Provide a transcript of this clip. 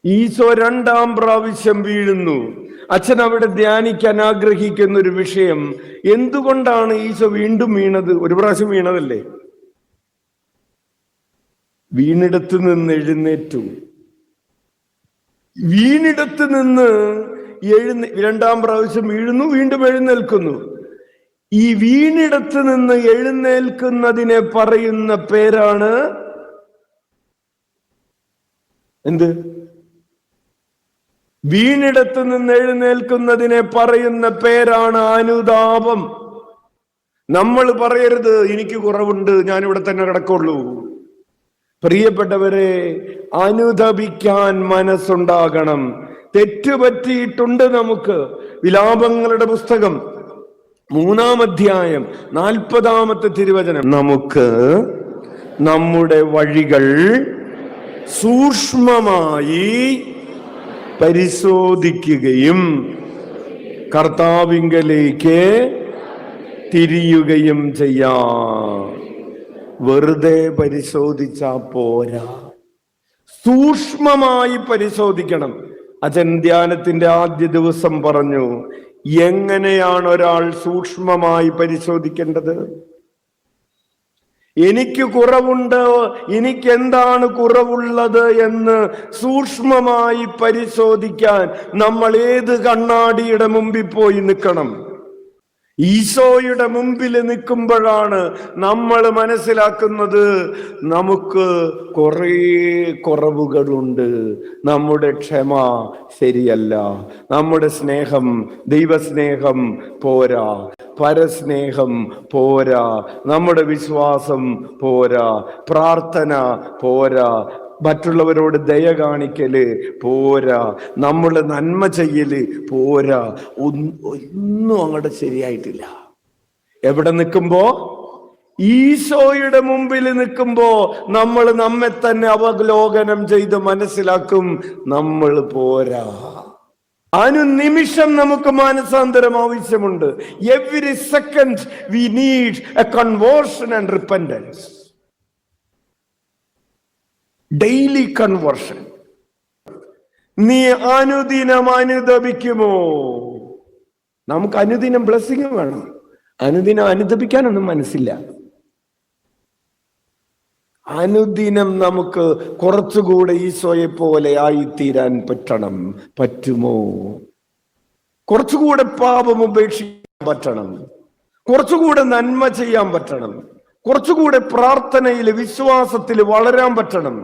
ഈശോ രണ്ടാം പ്രാവശ്യം വീഴുന്നു. അച്ഛൻ അവിടെ ധ്യാനിക്കാൻ ആഗ്രഹിക്കുന്ന ഒരു വിഷയം, എന്തുകൊണ്ടാണ് ഈശോ വീണ്ടും വീണത്? ഒരു പ്രാവശ്യം വീണതല്ലേ, വീണിടത്ത് നിന്ന് എഴുന്നേറ്റു. വീണിടത്ത് നിന്ന് രണ്ടാം പ്രാവശ്യം വീഴുന്നു, വീണ്ടും എഴുന്നേൽക്കുന്നു. ഈ വീണിടത്ത് നിന്ന് എഴുന്നേൽക്കുന്നതിനെ പറയുന്ന പേരാണ് എന്ത്? വീണിടത്ത് നിന്ന് എഴുന്നേൽക്കുന്നതിനെ പറയുന്ന പേരാണ് അനുതാപം. നമ്മൾ പറയരുത് എനിക്ക് കുറവുണ്ട്, ഞാനിവിടെ തന്നെ കിടക്കുള്ളൂ. പ്രിയപ്പെട്ടവരെ, അനുതപിക്കാൻ മനസ്സുണ്ടാകണം. തെറ്റുപറ്റിയിട്ടുണ്ട് നമുക്ക്. വിലാപങ്ങളുടെ പുസ്തകം 3-ാം അധ്യായം 40-ാമത്തെ തിരുവചനം, നമുക്ക് നമ്മുടെ വഴികൾ സൂക്ഷ്മമായി പരിശോധിക്കുകയും കർത്താവിങ്കലേക്ക് തിരിയുകയും ചെയ്യാം. വെറുതെ പരിശോധിച്ചാ പോരാ, സൂക്ഷ്മമായി പരിശോധിക്കണം. അച്ഛൻ ധ്യാനത്തിന്റെ ആദ്യ ദിവസം പറഞ്ഞു, എങ്ങനെയാണ് ഒരാൾ സൂക്ഷ്മമായി പരിശോധിക്കേണ്ടത്? എനിക്ക് കുറവുണ്ട്, എനിക്ക് എന്താണ് കുറവുള്ളത് എന്ന് സൂക്ഷ്മമായി പരിശോധിക്കാൻ നമ്മൾ ഏത് കണ്ണാടിയുടെ മുമ്പിൽ പോയി നിൽക്കണം? ഈശോയുടെ മുമ്പിൽ നിൽക്കുമ്പോഴാണ് നമ്മൾ മനസ്സിലാക്കുന്നത് നമുക്ക് കുറേ കുറവുകളുണ്ട്. നമ്മുടെ ക്ഷമ ശരിയല്ല, നമ്മുടെ സ്നേഹം, ദൈവസ്നേഹം പോരാ, പരസ്നേഹം പോരാ, നമ്മുടെ വിശ്വാസം പോരാ, പ്രാർത്ഥന പോരാ, മറ്റുള്ളവരോട് ദയ കാണിക്കല് പോരാ, നമ്മള് നന്മ ചെയ്യല് പോരാ, ഒന്നും അങ്ങോട്ട് ശരിയായിട്ടില്ല. എവിടെ നിൽക്കുമ്പോ? ഈശോയുടെ മുമ്പിൽ നിൽക്കുമ്പോ നമ്മൾ നമ്മെ തന്നെ അവലോകനം ചെയ്ത് മനസ്സിലാക്കും, നമ്മൾ പോരാ. അനുനിമിഷം നമുക്ക് മാനസാന്തരം ആവശ്യമുണ്ട്. Every second we need A conversion and repentance. Daily conversion. നീ അനുദിനം അനുദപിക്കുമോ? നമുക്ക് അനുദിനം ബ്ലെസ്സിങ് വേണം. അനുദിനം അനുദപിക്കാനൊന്നും മനസ്സില്ല. അനുദിനം നമുക്ക് കുറച്ചുകൂടെ ഈശോയെ പോലെ ആയിത്തീരാൻ പറ്റുമോ? കുറച്ചുകൂടെ പാപം ഉപേക്ഷിക്കാൻ പറ്റണം, കുറച്ചുകൂടെ നന്മ ചെയ്യാൻ പറ്റണം, കുറച്ചുകൂടെ പ്രാർത്ഥനയിൽ വിശ്വാസത്തിൽ വളരാൻ പറ്റണം.